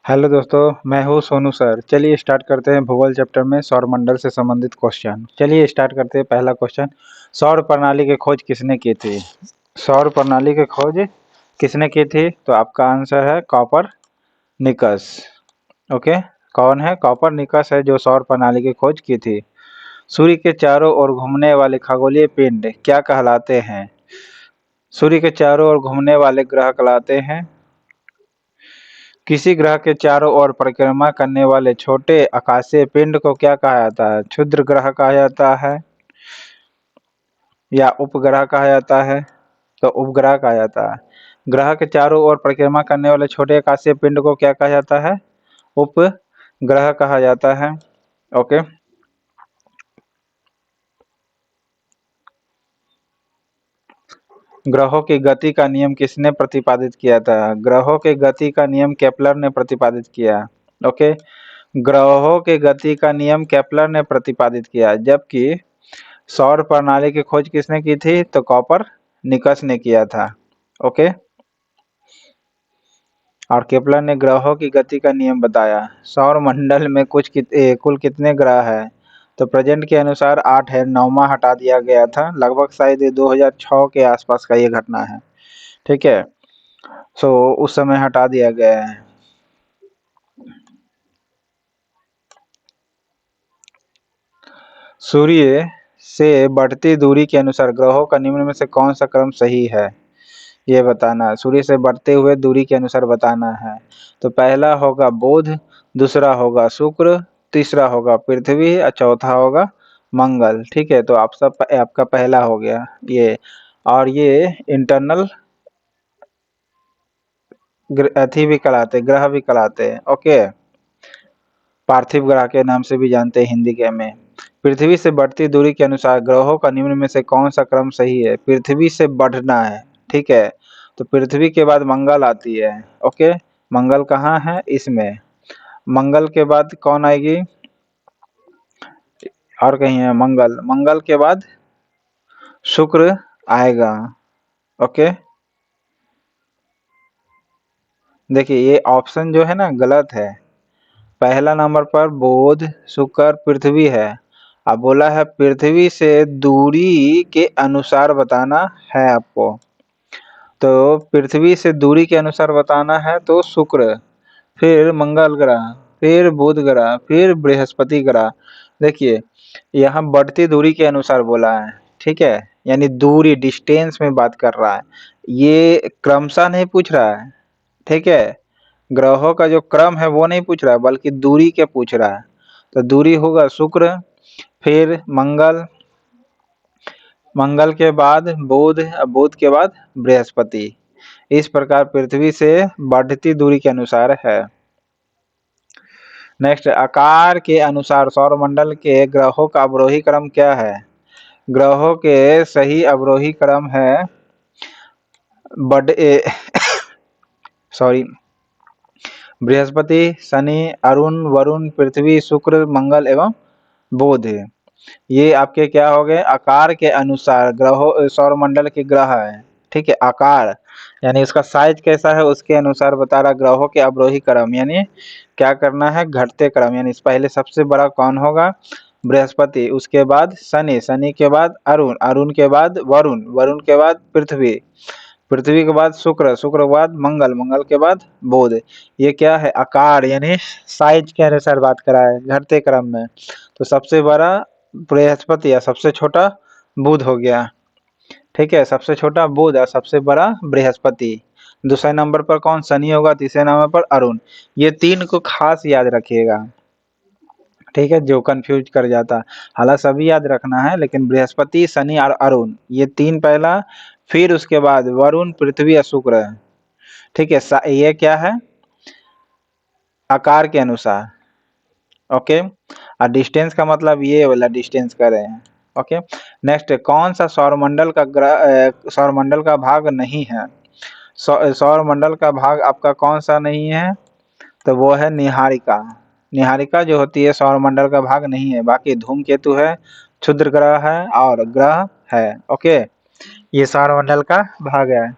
Hello दोस्तों, मैं हूँ सोनू सर। चलिए स्टार्ट करते हैं भूगोल चैप्टर में सौरमंडल से संबंधित क्वेश्चन। चलिए स्टार्ट करते हैं। पहला क्वेश्चन, सौर प्रणाली की खोज किसने की थी? सौर प्रणाली की खोज किसने की थी? तो आपका आंसर है कॉपरनिकस। ओके, कौन है? कॉपरनिकस है जो सौर प्रणाली की खोज की थी। सूर्य के चारों ओर घूमने वाले खगोलीय पिंड क्या कहलाते हैं? सूर्य के चारों ओर घूमने वाले ग्रह कहलाते हैं। किसी ग्रह के चारों ओर परिक्रमा करने वाले छोटे आकाशीय पिंड को क्या कहा जाता है? क्षुद्र ग्रह कहा जाता है या उपग्रह कहा जाता है? तो उपग्रह कहा जाता है। ग्रह के चारों ओर परिक्रमा करने वाले छोटे आकाशीय पिंड को क्या कहा जाता है? उपग्रह कहा जाता है। ओके, ग्रहों की गति का नियम किसने प्रतिपादित किया था? ग्रहों की गति का नियम केपलर ने प्रतिपादित किया। ओके, ग्रहों के गति का नियम केपलर ने प्रतिपादित किया, जबकि सौर प्रणाली की खोज किसने की थी? तो कॉपरनिकस ने किया था। ओके, और केपलर ने ग्रहों की गति का नियम बताया। सौर मंडल में कुल कितने ग्रह हैं? तो प्रेजेंट के अनुसार 8 है, 9वां हटा दिया गया था। लगभग शायद ये 2006 के आसपास का ये घटना है। ठीक है, सो उस समय हटा दिया गया है। सूर्य से बढ़ती दूरी के अनुसार ग्रहों का निम्न में से कौन सा क्रम सही है? ये बताना है। सूर्य से बढ़ते हुए दूरी के अनुसार बताना है। तो पहला होगा बुध, दूसरा होगा शुक्र, तीसरा होगा पृथ्वी और चौथा होगा मंगल। ठीक है, तो आपका पहला हो गया ये। और ये इंटरनल अथी भी कहलाते, ग्रह भी कहलाते हैं। ओके, पार्थिव ग्रह के नाम से भी जानते हैं हिंदी के में। पृथ्वी से बढ़ती दूरी के अनुसार ग्रहों का निम्न में से कौन सा क्रम सही है? पृथ्वी से बढ़ना है। ठीक है, तो पृथ्वी के बाद मंगल आती है। ओके, मंगल कहाँ है? इसमें। मंगल के बाद कौन आएगी? और कहीं है मंगल। मंगल के बाद शुक्र आएगा। ओके, देखिए ये ऑप्शन जो है ना गलत है। पहला नंबर पर बुध, शुक्र, पृथ्वी है। अब बोला है पृथ्वी से दूरी के अनुसार बताना है आपको। तो पृथ्वी से दूरी के अनुसार बताना है तो शुक्र, फिर मंगल ग्रह, फिर बुध ग्रह, फिर बृहस्पति ग्रह। देखिए यहाँ बढ़ती दूरी के अनुसार बोला है। ठीक है, यानी दूरी डिस्टेंस में बात कर रहा है, ये क्रमशः नहीं पूछ रहा है। ठीक है, ग्रहों का जो क्रम है वो नहीं पूछ रहा है, बल्कि दूरी के पूछ रहा है। तो दूरी होगा शुक्र, फिर मंगल, मंगल के बाद बुध, बुध के बाद बृहस्पति। इस प्रकार पृथ्वी से बढ़ती दूरी के अनुसार है। नेक्स्ट, आकार के अनुसार सौरमंडल के ग्रहों का अवरोही क्रम क्या है? ग्रहों के सही अवरोही क्रम है बड़े सॉरी बृहस्पति, शनि, अरुण, वरुण, पृथ्वी, शुक्र, मंगल एवं बुध। ये आपके क्या हो गए? आकार के अनुसार ग्रहों सौरमंडल के ग्रह है। ठीक है, आकार यानी इसका साइज कैसा है उसके अनुसार बता रहा। ग्रहों के अवरोही क्रम यानी क्या करना है? घटते क्रम। यानी पहले सबसे बड़ा कौन होगा? बृहस्पति, उसके बाद शनि, शनि के बाद अरुण, अरुण के बाद वरुण, वरुण के बाद पृथ्वी, पृथ्वी के बाद शुक्र, शुक्र के बाद मंगल, मंगल के बाद बुध। ये क्या है? आकार यानी साइज के अनुसार बात करा है, घटते क्रम में। तो सबसे बड़ा बृहस्पति या सबसे छोटा बुध हो गया। ठीक है, सबसे छोटा बुध और सबसे बड़ा बृहस्पति। दूसरे नंबर पर कौन? शनि होगा। तीसरे नंबर पर अरुण। ये तीन को खास याद रखिएगा। ठीक है, जो कंफ्यूज कर जाता, हालांकि सभी याद रखना है, लेकिन बृहस्पति, शनि और अरुण ये तीन पहला, फिर उसके बाद वरुण, पृथ्वी और शुक्र। ठीक है, ये क्या है? आकार के अनुसार। ओके, और डिस्टेंस का मतलब ये वाला डिस्टेंस कर रहे हैं। ओके, नेक्स्ट, कौन सा सौरमंडल का सौरमंडल का भाग नहीं है? सौरमंडल का भाग आपका कौन सा नहीं है? तो वो है निहारिका। निहारिका जो होती है सौरमंडल का भाग नहीं है। बाकी धूमकेतु है, क्षुद्र ग्रह है और ग्रह है। ओके, ये सौरमंडल का भाग है।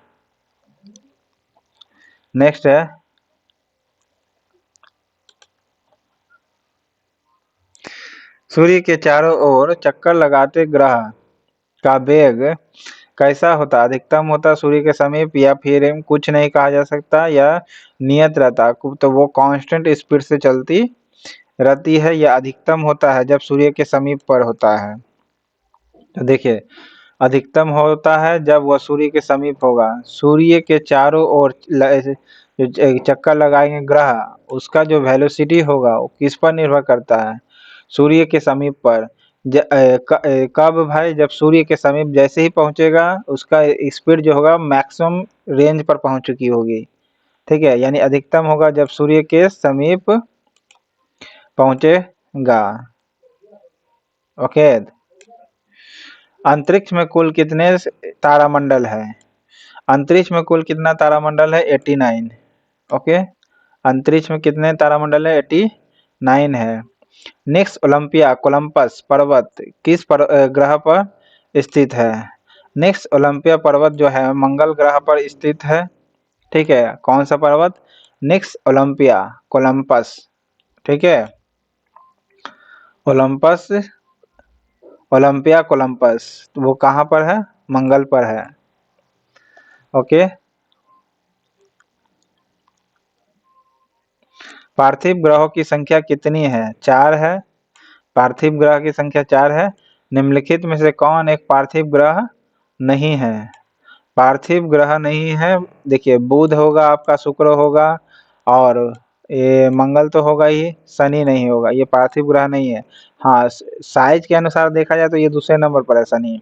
नेक्स्ट है सूर्य के चारों ओर चक्कर लगाते ग्रह का वेग कैसा होता? अधिकतम होता सूर्य के समीप, या फिर कुछ नहीं कहा जा सकता, या नियत रहता, तो वो कांस्टेंट स्पीड से चलती रहती है, या अधिकतम होता है जब सूर्य के समीप पर होता है। तो देखिए, अधिकतम होता है जब वह सूर्य के समीप होगा। सूर्य के चारों ओर चक्कर लगाएंगे ग्रह, उसका जो वेलोसिटी होगा वो किस पर निर्भर करता है? सूर्य के समीप पर। कब भाई? जब सूर्य के समीप जैसे ही पहुंचेगा, उसका स्पीड जो होगा मैक्सिमम रेंज पर पहुंच चुकी होगी। ठीक है, यानी अधिकतम होगा जब सूर्य के समीप पहुंचेगा। ओके। अंतरिक्ष में कुल कितने तारामंडल है? अंतरिक्ष में कुल कितना तारामंडल है? 89। ओके। अंतरिक्ष में कितने तारामंडल है? 89 है। नेक्स्ट, ओलंपिया कोलंबस पर्वत किस ग्रह पर स्थित है? नेक्स्ट, ओलंपिया पर्वत जो है मंगल ग्रह पर स्थित है। ठीक है, कौन सा पर्वत? Next, Olympia Columbus. ठीक है, ओलंपस, ओलंपिया कोलंबस, वो कहाँ पर है? मंगल पर है। ओके। पार्थिव ग्रहों की संख्या कितनी है? 4 है। पार्थिव ग्रह की संख्या 4 है। निम्नलिखित में से कौन एक पार्थिव ग्रह नहीं है? पार्थिव ग्रह नहीं है, देखिए, बुध होगा आपका, शुक्र होगा, और ये मंगल तो होगा ही, शनि नहीं होगा, ये पार्थिव ग्रह नहीं है। हाँ, साइज के अनुसार देखा जाए तो ये दूसरे नंबर पर है, शनि।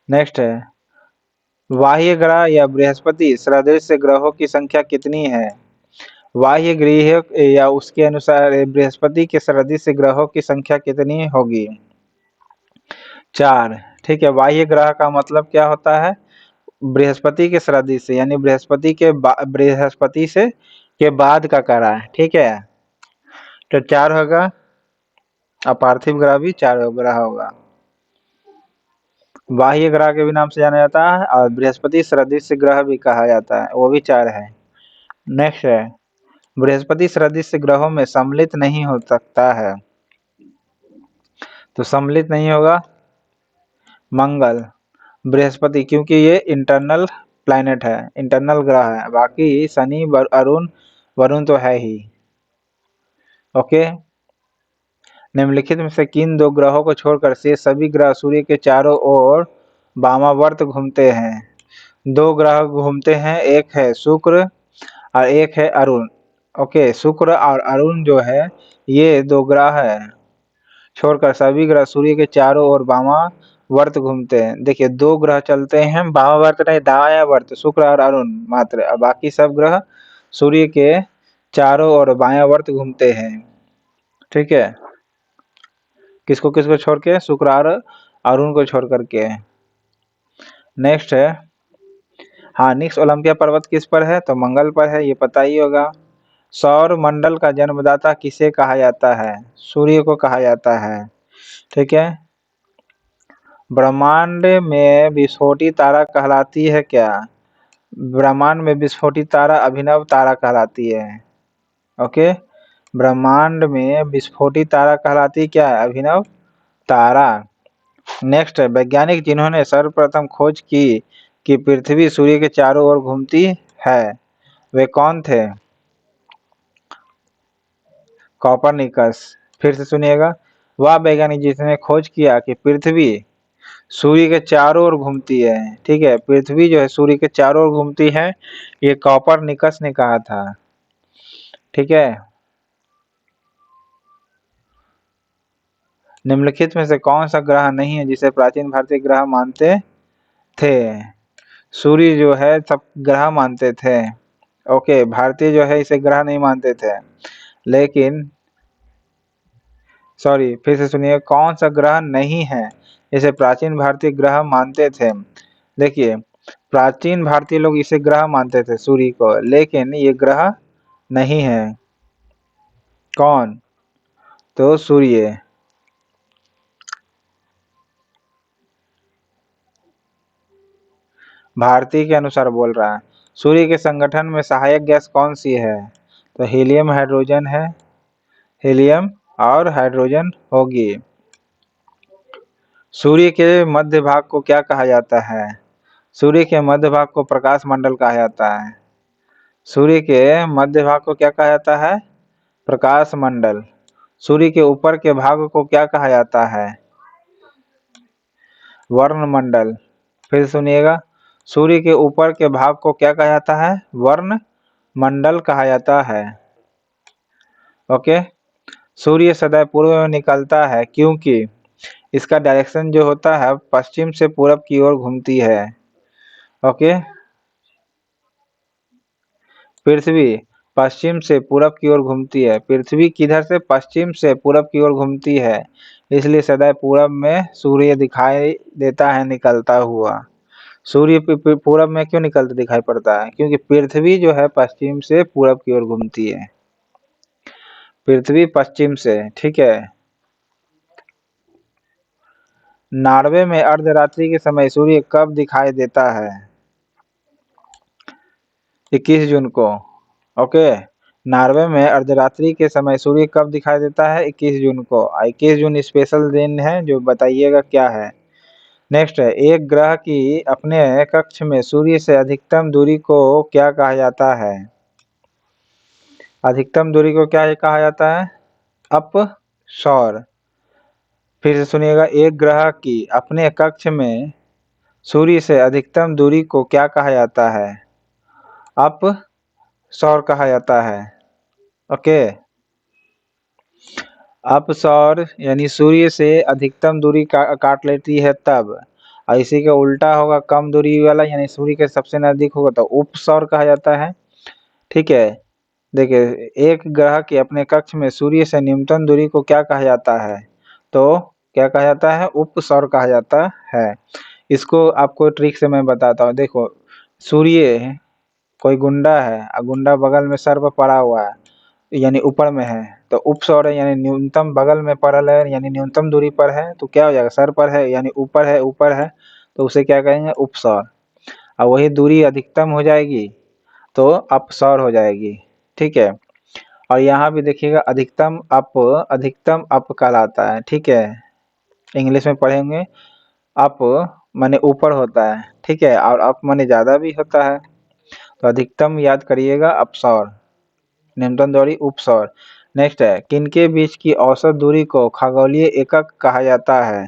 नेक्स्ट है, बाह्य ग्रह या बृहस्पति सदृश ग्रहों की संख्या कितनी है? बाह्य ग्रह या उसके अनुसार बृहस्पति के सदृश ग्रहों की संख्या कितनी होगी? 4। ठीक है, बाह्य ग्रह का मतलब क्या होता है? बृहस्पति के सदृश, यानी बृहस्पति से के बाद का करा है। ठीक है, तो 4 होगा। अपार्थिव ग्रह भी 4 ग्रह होगा। बाह्य ग्रह के भी नाम से जाना जाता है, और बृहस्पति सदृश ग्रह भी कहा जाता है, वो भी 4 है। नेक्स्ट है, बृहस्पति सदृश ग्रहों में सम्मिलित नहीं हो सकता है, तो सम्मिलित नहीं होगा मंगल, बृहस्पति, क्योंकि ये इंटरनल प्लैनेट है, इंटरनल ग्रह है। बाकी शनि, अरुण, वरुण तो है ही। ओके। निम्नलिखित में से किन 2 ग्रहों को छोड़कर शेष सभी ग्रह सूर्य के चारों ओर वामावर्त घूमते हैं? 2 ग्रह घूमते हैं, एक है शुक्र और एक है अरुण। ओके, शुक्र और अरुण जो है, ये 2 ग्रह है, छोड़कर सभी ग्रह सूर्य के चारों ओर वामावर्त घूमते हैं। देखिए, 2 ग्रह चलते हैं वामावर्त नहीं, दायावर्त, शुक्र और अरुण मात्र, और बाकी सब ग्रह सूर्य के चारों ओर वामावर्त घूमते हैं। ठीक है, किसको किसको छोड़ के? शुक्र और अरुण को छोड़ करके। नेक्स्ट है, हाँ, नेक्स्ट, ओलंपिया पर्वत किस पर है? तो मंगल पर है, ये पता ही होगा। सौर मंडल का जन्मदाता किसे कहा जाता है? सूर्य को कहा जाता है। ठीक है, ब्रह्मांड में विस्फोटी तारा कहलाती है क्या? ब्रह्मांड में विस्फोटी तारा अभिनव तारा कहलाती है। ओके, ब्रह्मांड में विस्फोटी तारा कहलाती क्या है? अभिनव तारा। नेक्स्ट है, वैज्ञानिक जिन्होंने सर्वप्रथम खोज की कि पृथ्वी सूर्य के चारों ओर घूमती है, वे कौन थे? कॉपरनिकस। फिर से सुनिएगा, वह वैज्ञानिक जिसने खोज किया कि पृथ्वी सूर्य के चारों ओर घूमती है। ठीक है, पृथ्वी जो है सूर्य के चारों ओर घूमती है, ये कॉपरनिकस ने कहा था। ठीक है, निम्नलिखित में से कौन सा ग्रह नहीं है जिसे प्राचीन भारतीय ग्रह मानते थे? सूर्य जो है सब ग्रह मानते थे। ओके, भारतीय जो है इसे ग्रह नहीं मानते थे, लेकिन सॉरी, फिर से सुनिए, कौन सा ग्रह नहीं है इसे प्राचीन भारतीय ग्रह मानते थे? देखिए, प्राचीन भारतीय लोग इसे ग्रह मानते थे सूर्य को, लेकिन ये ग्रह नहीं है। कौन? तो सूर्य। भारतीय के अनुसार बोल रहा है। सूर्य के संगठन में सहायक गैस कौन सी है? तो हीलियम, हाइड्रोजन है, हीलियम और हाइड्रोजन होगी। सूर्य के मध्य भाग को क्या कहा जाता है? सूर्य के मध्य भाग को प्रकाश मंडल कहा जाता है। सूर्य के मध्य भाग को क्या कहा जाता है? प्रकाश मंडल। सूर्य के ऊपर के भाग को क्या कहा जाता है? वर्णमंडल। फिर सुनिएगा, सूर्य के ऊपर के भाग को क्या कहा जाता है? वर्णमंडल कहा जाता है। ओके। सूर्य सदैव पूर्व में निकलता है क्योंकि इसका डायरेक्शन जो होता है पश्चिम से पूरब की ओर घूमती है। ओके। पृथ्वी पश्चिम से पूरब की ओर घूमती है। पृथ्वी किधर से? पश्चिम से पूरब की ओर घूमती है, इसलिए सदैव पूरब में सूर्य दिखाई देता है निकलता हुआ। सूर्य पूरब में क्यों निकलता दिखाई पड़ता है? क्योंकि पृथ्वी जो है पश्चिम से पूरब की ओर घूमती है। पृथ्वी पश्चिम से, ठीक है। नॉर्वे में अर्धरात्रि के समय सूर्य कब दिखाई देता है? 21 जून को। ओके। नॉर्वे में अर्धरात्रि के समय सूर्य कब दिखाई देता है? 21 जून को। 21 जून स्पेशल दिन है, जो बताइएगा क्या है। नेक्स्ट है, एक ग्रह की अपने कक्ष में सूर्य से अधिकतम दूरी को क्या कहा जाता है? अधिकतम दूरी को क्या कहा जाता है? अपसौर। फिर से सुनिएगा, एक ग्रह की अपने कक्ष में सूर्य से अधिकतम दूरी को क्या कहा जाता है? अपसौर कहा जाता है। ओके। अपसौर यानी सूर्य से अधिकतम दूरी काट लेती है तब, और इसी का उल्टा होगा कम दूरी वाला, यानी सूर्य के सबसे नजदीक होगा तो उपसौर कहा जाता है। ठीक है। देखिए, एक ग्रह के अपने कक्ष में सूर्य से न्यूनतम दूरी को क्या कहा जाता है? तो क्या कहा जाता है? उपसौर कहा जाता है। इसको आपको ट्रिक से मैं बताता हूँ। देखो, सूर्य कोई गुंडा है और गुंडा बगल में सर पर पड़ा हुआ है, यानी ऊपर में है, तो उपसौर है, यानी न्यूनतम बगल में पड़ल है, यानी न्यूनतम दूरी पर है, तो क्या हो जाएगा? सर पर है यानी ऊपर है, ऊपर है, तो उसे क्या कहेंगे? उपसौर। और वही दूरी अधिकतम हो जाएगी तो अपसौर हो जाएगी। ठीक है। और यहाँ भी देखिएगा, अधिकतम अप कहलाता है। ठीक है। इंग्लिश में पढ़ेंगे, अप माने ऊपर होता है, ठीक है, और अप माने ज्यादा भी होता है। तो अधिकतम याद करिएगा अपसौर, न्यूनतम दूरी उपसौर। नेक्स्ट है, किनके बीच की औसत दूरी को खगोलीय एकक कहा जाता है?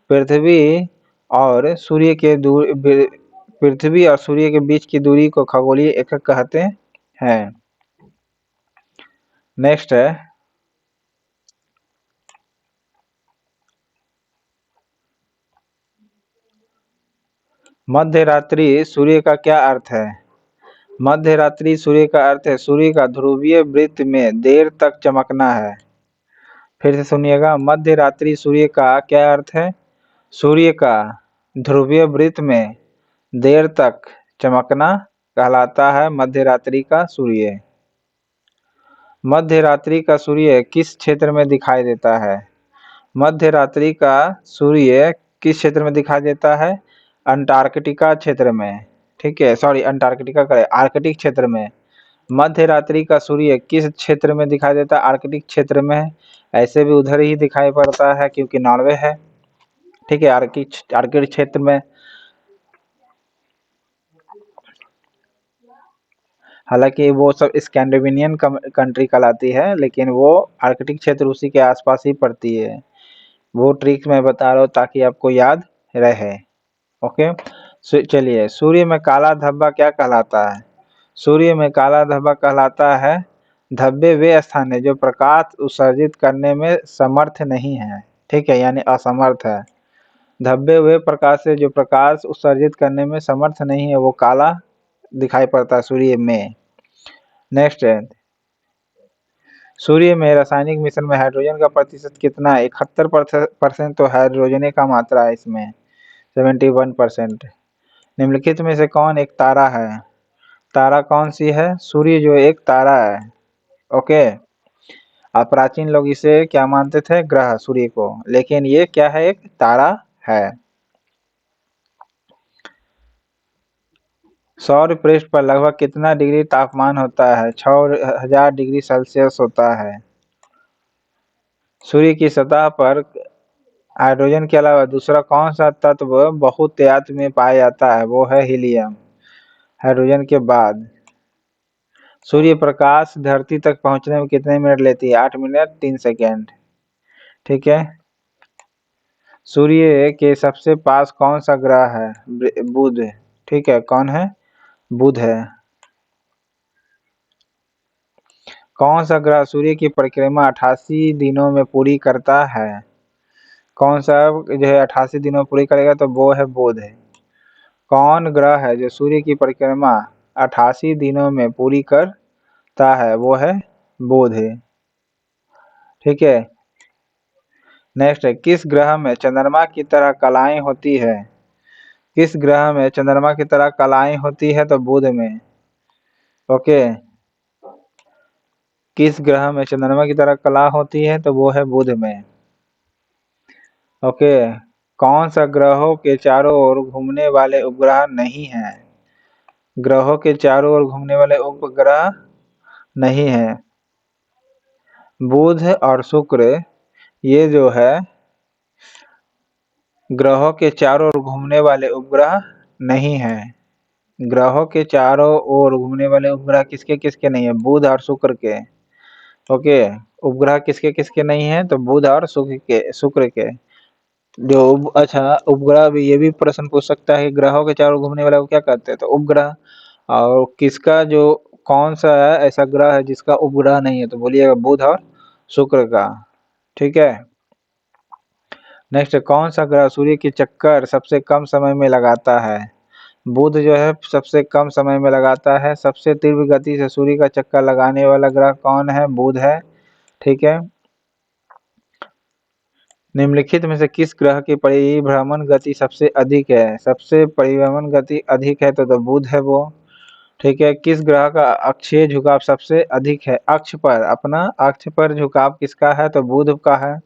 पृथ्वी और सूर्य के पृथ्वी और सूर्य के बीच की दूरी को खगोलीय एकक कहते हैं। नेक्स्ट है, मध्य रात्रि सूर्य का क्या अर्थ है? मध्य रात्रि सूर्य का अर्थ है सूर्य का ध्रुवीय वृत्त में देर तक चमकना है। फिर से सुनिएगा, मध्य रात्रि सूर्य का क्या अर्थ है? सूर्य का ध्रुवीय वृत्त में देर तक चमकना कहलाता है मध्य रात्रि का सूर्य। मध्य रात्रि का सूर्य किस क्षेत्र में दिखाई देता है? मध्य रात्रि का सूर्य किस क्षेत्र में दिखाई देता है? अंटार्कटिका क्षेत्र में। ठीक है, सॉरी, अंटार्कटिका का आर्कटिक क्षेत्र में। मध्य रात्रि का सूर्य किस क्षेत्र में दिखाई देता है? आर्कटिक क्षेत्र में। ऐसे भी उधर ही दिखाई पड़ता है क्योंकि नॉर्वे है। ठीक है, आर्कटिक क्षेत्र में। हालांकि वो सब स्कैंडिनेवियन कंट्री कहलाती है, लेकिन वो आर्कटिक क्षेत्र उसी के आसपास ही पड़ती है। वो ट्रिक मैं बता रहा हूँ ताकि आपको याद रहे। ओके। चलिए, सूर्य में काला धब्बा क्या कहलाता है? सूर्य में काला धब्बा कहलाता है, धब्बे वे स्थान है जो प्रकाश उत्सर्जित करने में समर्थ नहीं है। ठीक है, यानी असमर्थ है। धब्बे वे प्रकाश है जो प्रकाश उत्सर्जित करने में समर्थ नहीं है, वो काला दिखाई पड़ता है सूर्य में। नेक्स्ट है, सूर्य में रासायनिक मिश्रण में हाइड्रोजन का प्रतिशत कितना है? 71% तो हाइड्रोजन का मात्रा है इसमें, 71%। निम्नलिखित में से कौन एक तारा है? तारा कौन सी है? सूर्य जो एक तारा है। ओके। और प्राचीन लोग इसे क्या मानते थे? ग्रह, सूर्य को, लेकिन ये क्या है? एक तारा है। सौर पृष्ठ पर लगभग कितना डिग्री तापमान होता है? 6000 डिग्री सेल्सियस होता है। सूर्य की सतह पर हाइड्रोजन के अलावा दूसरा कौन सा तत्व बहुतायत में पाया जाता है? वो है हीलियम। हाइड्रोजन के बाद सूर्य प्रकाश धरती तक पहुंचने में कितने मिनट लेती है? 8 मिनट 3 सेकेंड। ठीक है। सूर्य के सबसे पास कौन सा ग्रह है? बुध। ठीक है, कौन है? बुध है। कौन सा ग्रह सूर्य की परिक्रमा 88 दिनों में पूरी करता है? कौन सा जो है 88 दिनों में पूरी करेगा? तो वो है बुध है। कौन ग्रह है जो सूर्य की परिक्रमा 88 दिनों में पूरी करता है? वो है बुध है। ठीक है। नेक्स्ट है, किस ग्रह में चंद्रमा की तरह कलाएं होती है? किस ग्रह में चंद्रमा की तरह कलाएं होती है? तो बुध में। ओके। किस ग्रह में चंद्रमा की तरह कला होती है? तो वो है बुध में। ओके। कौन सा ग्रहों के चारों ओर घूमने वाले उपग्रह नहीं है? ग्रहों के चारों ओर घूमने वाले उपग्रह नहीं है। बुध और शुक्र ये जो है ग्रहों के चारों ओर घूमने वाले उपग्रह नहीं है। ग्रहों के चारों ओर घूमने वाले उपग्रह किसके किसके नहीं है? बुध और शुक्र के। ओके। उपग्रह किसके किसके नहीं है? तो बुध और शुक्र के। जो अच्छा, उपग्रह भी ये भी प्रश्न पूछ सकता है कि ग्रहों के चारों ओर घूमने वाला को क्या कहते हैं? तो उपग्रह। और किसका जो कौन सा है ऐसा ग्रह है जिसका उपग्रह नहीं है? तो बोलिएगा बुध और शुक्र का। ठीक है। नेक्स्ट, कौन सा ग्रह सूर्य की चक्कर सबसे कम समय में लगाता है? बुध जो है सबसे कम समय में लगाता है। सबसे तीव्र गति से सूर्य का चक्कर लगाने वाला ग्रह कौन है? बुध है। ठीक है। निम्नलिखित में से किस ग्रह की परिभ्रमण गति सबसे अधिक है? सबसे परिभ्रमण गति अधिक है तो बुध है वो। ठीक है। किस ग्रह का अक्षीय झुकाव सबसे अधिक है? अक्ष पर, अपना अक्ष पर झुकाव किसका है? तो बुध का है।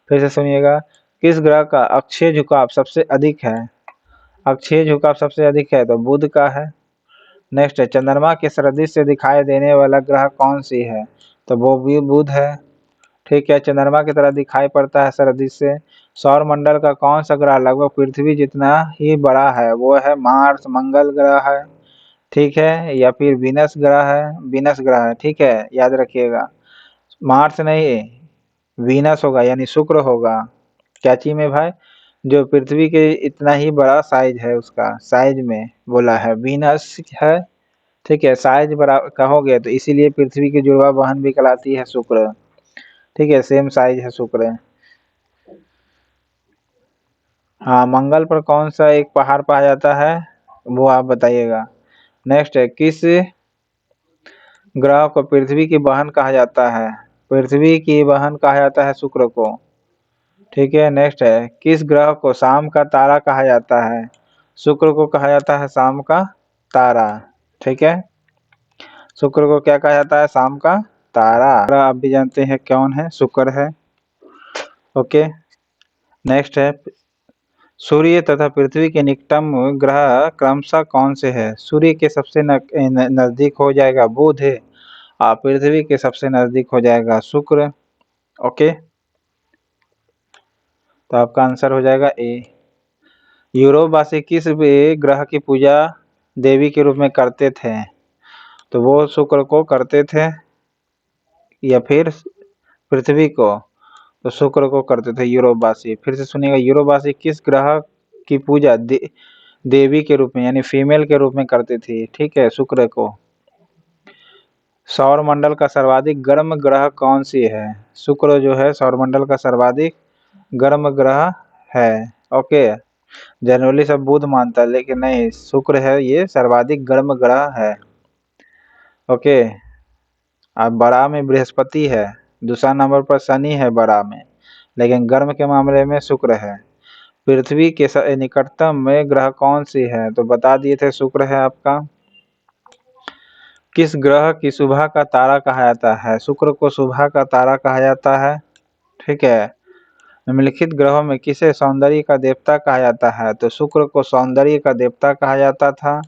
फिर से सुनिएगा, किस ग्रह का अक्षीय झुकाव सबसे अधिक है? अक्षीय झुकाव सबसे अधिक है तो बुध का है। नेक्स्ट है, चंद्रमा के सदृश से दिखाई देने वाला ग्रह कौन सी है? तो वो भी बुध है। ठीक है, चंद्रमा की तरह दिखाई पड़ता है सदृश से। सौर मंडल का कौन सा ग्रह लगभग पृथ्वी जितना ही बड़ा है? वो है मार्स, मंगल ग्रह है। ठीक है, या फिर वीनस ग्रह है। वीनस ग्रह है। ठीक है, याद रखिएगा। मार्स नहीं, वीनस होगा यानी शुक्र होगा। क्या चीज में भाई? जो पृथ्वी के इतना ही बड़ा साइज है, उसका साइज में बोला है वीनस है। ठीक है, साइज बड़ा कहोगे तो इसीलिए पृथ्वी की जुड़वा बहन भी कहलाती है शुक्र। ठीक है, सेम साइज है शुक्र। हाँ, मंगल पर कौन सा एक पहाड़ पाया जाता है? वो आप बताइएगा। नेक्स्ट है, किस ग्रह को पृथ्वी की बहन कहा जाता है? पृथ्वी की बहन कहा जाता है शुक्र को। ठीक है। नेक्स्ट है, किस ग्रह को शाम का तारा कहा जाता है? शुक्र को कहा जाता है शाम का तारा। ठीक है, शुक्र को क्या कहा जाता है? शाम का तारा। आप भी जानते हैं कौन है? शुक्र है। ओके। नेक्स्ट है, सूर्य तथा पृथ्वी के निकटतम ग्रह क्रमशः कौन से है? सूर्य के सबसे नजदीक हो जाएगा बुध है, और पृथ्वी के सबसे नजदीक हो जाएगा शुक्र। ओके, तो आपका आंसर हो जाएगा ए। यूरोपवासी किस ग्रह की पूजा देवी के रूप में करते थे? तो वो शुक्र को करते थे या फिर पृथ्वी को? तो शुक्र को करते थे यूरोपवासी। फिर से सुनिएगा, यूरोपवासी किस ग्रह की पूजा देवी के रूप में यानी फीमेल के रूप में करती थी? ठीक है, शुक्र को। सौरमंडल का सर्वाधिक गर्म ग्रह कौन सी है? शुक्र जो है सौरमंडल का सर्वाधिक गर्म ग्रह है। ओके, जनरली सब बुध मानता है लेकिन नहीं, शुक्र है ये सर्वाधिक गर्म ग्रह है। ओके, अब बड़ा में बृहस्पति है, दूसरा नंबर पर शनि है बड़ा में, लेकिन गर्म के मामले में शुक्र है। पृथ्वी के निकटतम में ग्रह कौन सी है? तो बता दिए थे शुक्र है आपका। किस ग्रह की सुबह का तारा कहा जाता है? शुक्र को सुबह का तारा कहा जाता है। ठीक है। निम्नलिखित ग्रहों में किसे सौंदर्य का देवता कहा जाता है? तो शुक्र को सौंदर्य का देवता कहा जाता था।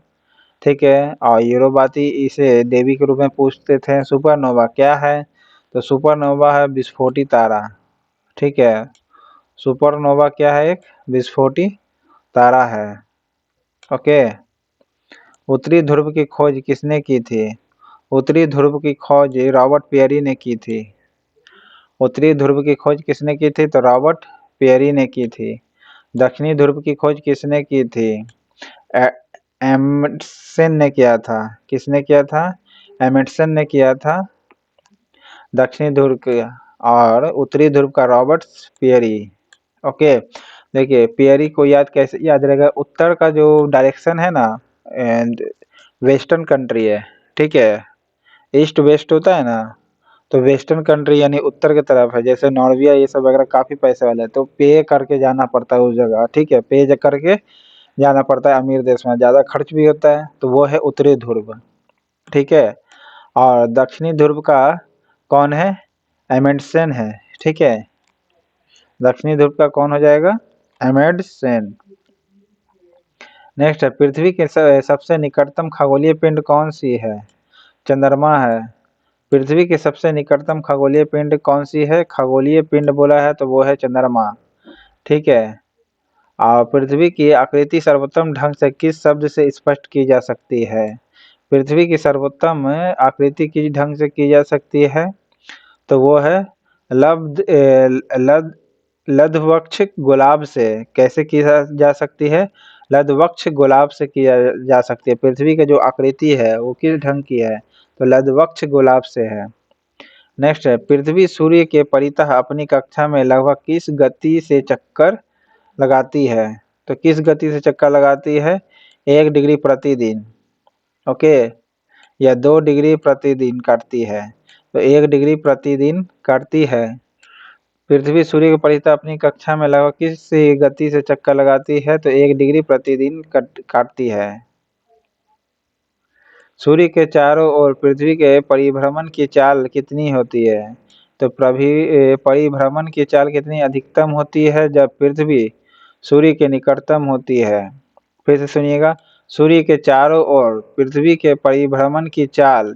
ठीक है, और यूरोपवासी इसे देवी के रूप में पूछते थे। सुपरनोवा क्या है? तो सुपरनोवा है विस्फोटी तारा। ठीक है। सुपरनोवा क्या है? एक विस्फोटी तारा है। ओके। उत्तरी ध्रुव की खोज किसने की थी? उत्तरी ध्रुव की खोज रॉबर्ट पियरी ने की थी। उत्तरी ध्रुव की खोज किसने की थी? तो रॉबर्ट पियरी ने की थी। दक्षिणी ध्रुव की खोज किसने की थी? ए- एम्undsen ने किया था। किसने किया था? एम्undsen ने किया था दक्षिणी ध्रुव के। और उत्तरी ध्रुव का रॉबर्ट पियरी। ओके। देखिए पियरी को याद कैसे याद रहेगा? उत्तर का जो डायरेक्शन है ना, एंड वेस्टर्न कंट्री है, ठीक है। ईस्ट वेस्ट होता है ना, तो वेस्टर्न कंट्री यानी उत्तर की तरफ है। जैसे नॉर्वे ये सब वगैरह काफी पैसे वाले हैं, तो पे करके जाना पड़ता है उस जगह, ठीक है। पे करके जाना पड़ता है अमीर देश में, ज्यादा खर्च भी होता है, तो वो है उत्तरी ध्रुव, ठीक है। और दक्षिणी ध्रुव का कौन है? एमेंडसेन है, ठीक है। दक्षिणी ध्रुव का कौन हो जाएगा? एमेंडसेन। नेक्स्ट है, पृथ्वी के सबसे निकटतम खगोलीय पिंड कौन सी है? चंद्रमा है। पृथ्वी की सबसे निकटतम खगोलीय पिंड कौन सी है? खगोलीय पिंड बोला है तो वो है चंद्रमा, ठीक है। और पृथ्वी की आकृति सर्वोत्तम ढंग से किस शब्द से स्पष्ट की जा सकती है? पृथ्वी की सर्वोत्तम आकृति किस ढंग से की जा सकती है? तो वो है लब्ध लद लधवक्ष गुलाब से। कैसे की जा सकती है? लधवक्ष गुलाब से किया जा सकती है। पृथ्वी की जो आकृति है वो किस ढंग की है? तो लधवक्ष गुलाब से है। नेक्स्ट है, पृथ्वी सूर्य के परितः अपनी कक्षा में लगभग किस गति से चक्कर लगाती है? तो किस गति से चक्कर लगाती है? 1 डिग्री प्रतिदिन, ओके, या 2 डिग्री प्रतिदिन काटती है? तो 1 डिग्री प्रतिदिन काटती है। पृथ्वी सूर्य के परितः अपनी कक्षा में लगभग किस गति से चक्कर लगाती है? तो 1 डिग्री प्रतिदिन काटती है। सूर्य के चारों ओर पृथ्वी के परिभ्रमण की चाल कितनी होती है? तो परिभ्रमण की चाल कितनी अधिकतम होती है? जब पृथ्वी सूर्य के निकटतम होती है। फिर से सुनिएगा, सूर्य के चारों ओर पृथ्वी के परिभ्रमण की चाल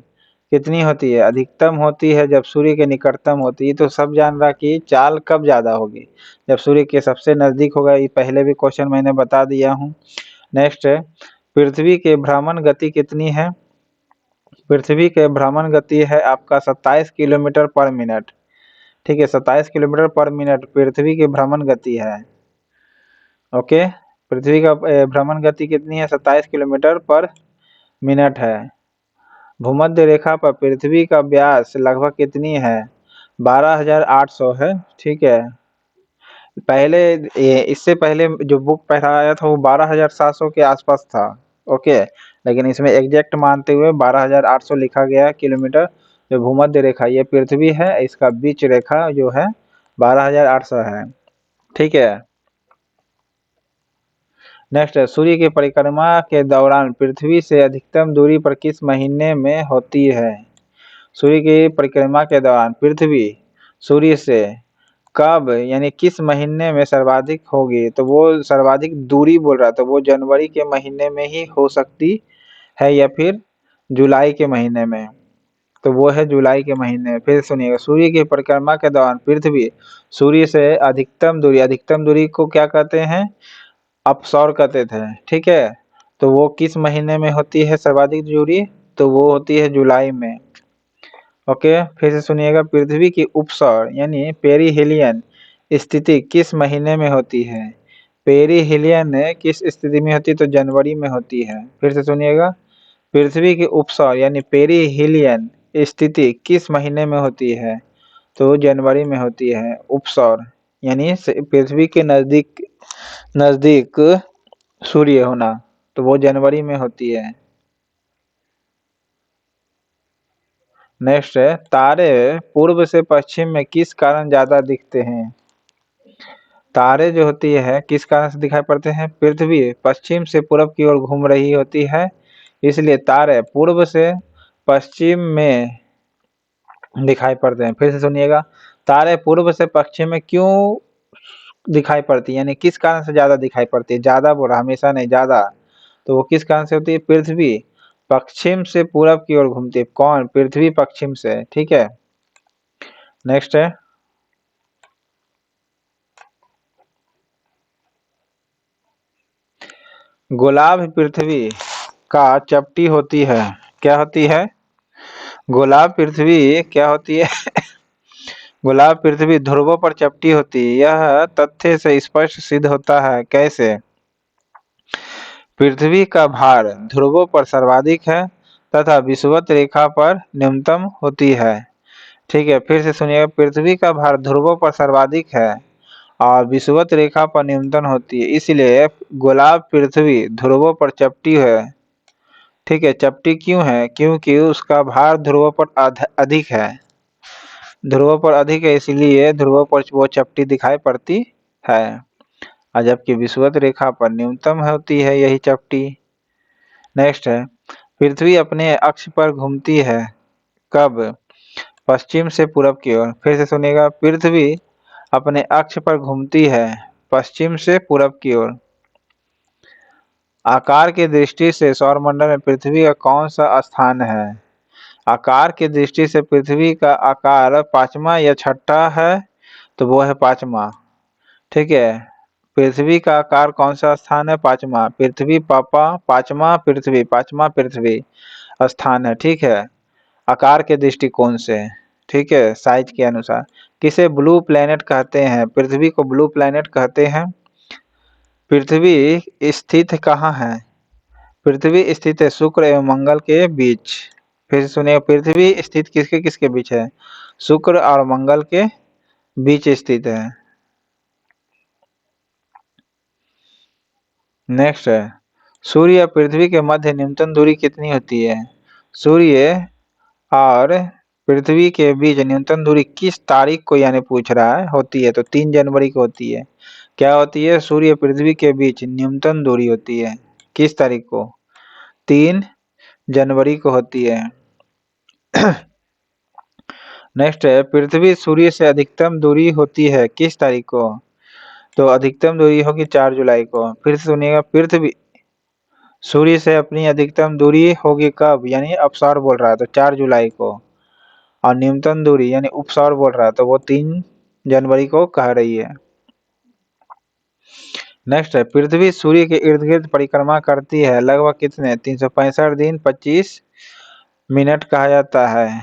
कितनी होती है? अधिकतम होती है जब सूर्य के निकटतम होती है। तो सब जान रहा कि चाल कब ज्यादा होगी? जब सूर्य के सबसे नजदीक होगा। ये पहले भी क्वेश्चन मैंने बता दिया हूँ। नेक्स्ट है, पृथ्वी के भ्रमण गति कितनी है? पृथ्वी के भ्रमण गति है आपका 27 किलोमीटर पर मिनट, ठीक है। 27 किलोमीटर पर मिनट पृथ्वी की भ्रमण गति है, ओके। पृथ्वी का भ्रमण गति कितनी है? 27 किलोमीटर पर मिनट है। भूमध्य रेखा पर पृथ्वी का व्यास लगभग कितनी है? 12,800 है, ठीक है। इससे पहले जो बुक पढ़ाया था वो 12,700 के आसपास था, ओके। लेकिन इसमें एग्जैक्ट मानते हुए 12,800 लिखा गया किलोमीटर। जो भूमध्य रेखा ये पृथ्वी है, इसका बीच रेखा जो है 12,800 है, ठीक है। नेक्स्ट है, सूर्य की परिक्रमा के दौरान पृथ्वी से अधिकतम दूरी पर किस महीने में होती है? सूर्य की परिक्रमा के दौरान पृथ्वी सूर्य से कब यानी किस महीने में सर्वाधिक होगी? तो वो सर्वाधिक दूरी बोल रहा था, वो जनवरी के महीने में ही हो सकती है या फिर जुलाई के महीने में? तो वो है जुलाई के महीने में। फिर सुनिएगा, सूर्य की परिक्रमा के दौरान पृथ्वी सूर्य से अधिकतम दूरी को क्या कहते हैं? अपसौर कहते थे, ठीक है। तो वो किस महीने में होती है सर्वाधिक दूरी? तो वो होती है जुलाई में, ओके। फिर से सुनिएगा, पृथ्वी की उपसौर यानी पेरिहेलियन स्थिति किस महीने में होती है? पेरिहेलियन किस स्थिति में होती है? तो जनवरी में होती है। फिर से सुनिएगा, पृथ्वी की उपसौर यानी पेरिहेलियन स्थिति किस महीने में होती है? तो जनवरी में होती है। उपसौर यानी पृथ्वी के नजदीक नजदीक सूर्य होना, तो वो जनवरी में होती है। नेक्स्ट है, तारे पूर्व से पश्चिम में किस कारण ज्यादा दिखते हैं? तारे जो होती है किस कारण से दिखाई पड़ते हैं? पृथ्वी पश्चिम से पूर्व की ओर घूम रही होती है, इसलिए तारे पूर्व से पश्चिम में दिखाई पड़ते हैं। फिर से सुनिएगा, तारे पूर्व से पश्चिम में क्यों दिखाई पड़ती है यानी किस कारण से ज्यादा दिखाई पड़ती है? ज्यादा बोला, हमेशा नहीं, ज्यादा। तो वो किस कारण से होती है? पृथ्वी पश्चिम से पूरब की ओर घूमती है। कौन? पृथ्वी पश्चिम से, ठीक है। नेक्स्ट है, गुलाब पृथ्वी का चपटी होती है। क्या होती है? गुलाब पृथ्वी क्या होती है? गुलाब पृथ्वी ध्रुवों पर चपटी होती है। यह तथ्य से स्पष्ट सिद्ध होता है। कैसे? पृथ्वी का भार ध्रुवों पर सर्वाधिक है तथा विषुवत रेखा पर न्यूनतम होती है। ठीक है, फिर से सुनिए। पृथ्वी का भार ध्रुवों पर सर्वाधिक है और विषुवत रेखा पर न्यूनतम होती है, इसलिए गुलाब पृथ्वी ध्रुवों पर चपटी है। ठीक है, चपटी क्यों है? क्योंकि उसका भार ध्रुवों पर अधिक है। ध्रुवों पर अधिक है, इसलिए ध्रुवों पर वो चपटी दिखाई पड़ती है, और जबकि विषुवत रेखा पर न्यूनतम होती है यही चपटी। नेक्स्ट है, पृथ्वी अपने अक्ष पर घूमती है। कब? पश्चिम से पूरब की ओर। फिर से सुनिएगा। पृथ्वी अपने अक्ष पर घूमती है पश्चिम से पूरब की ओर। आकार की दृष्टि से सौरमंडल में पृथ्वी का कौन सा स्थान है? आकार की दृष्टि से पृथ्वी का आकार पांचवा या छठा है, तो वो है पांचवा। ठीक है, पृथ्वी का आकार कौन सा स्थान है? पांचवा। पृथ्वी पापा पांचवा पृथ्वी स्थान है। ठीक है, आकार के दृष्टिकोण से। ठीक है, साइज के अनुसार। किसे ब्लू प्लेनेट कहते हैं? पृथ्वी को ब्लू प्लेनेट कहते हैं। पृथ्वी स्थित कहाँ है? पृथ्वी स्थित है शुक्र एवं मंगल के बीच। फिर सुनिए, पृथ्वी स्थित किसके किसके बीच है? शुक्र और मंगल के बीच स्थित है। नेक्स्ट है, सूर्य और पृथ्वी के मध्य न्यूनतम दूरी कितनी होती है? सूर्य और पृथ्वी के बीच न्यूनतम दूरी किस तारीख को यानी पूछ रहा है होती है? तो 3 जनवरी को होती है। क्या होती है? सूर्य पृथ्वी के बीच न्यूनतम दूरी होती है किस तारीख को? 3 जनवरी को होती है। नेक्स्ट है, पृथ्वी सूर्य से अधिकतम दूरी होती है किस तारीख को? तो अधिकतम दूरी होगी 4 जुलाई को। फिर सुनिएगा, पृथ्वी सूर्य से अपनी अधिकतम दूरी होगी कब? यानी अपसौर बोल रहा है तो 4 जुलाई को। और न्यूनतम दूरी यानी उपसौर बोल रहा है तो वो 3 जनवरी को कह रही है। नेक्स्ट है, पृथ्वी सूर्य के इर्द गिर्द परिक्रमा करती है लगभग कितने? 365 दिन 25 मिनट कहा जाता है।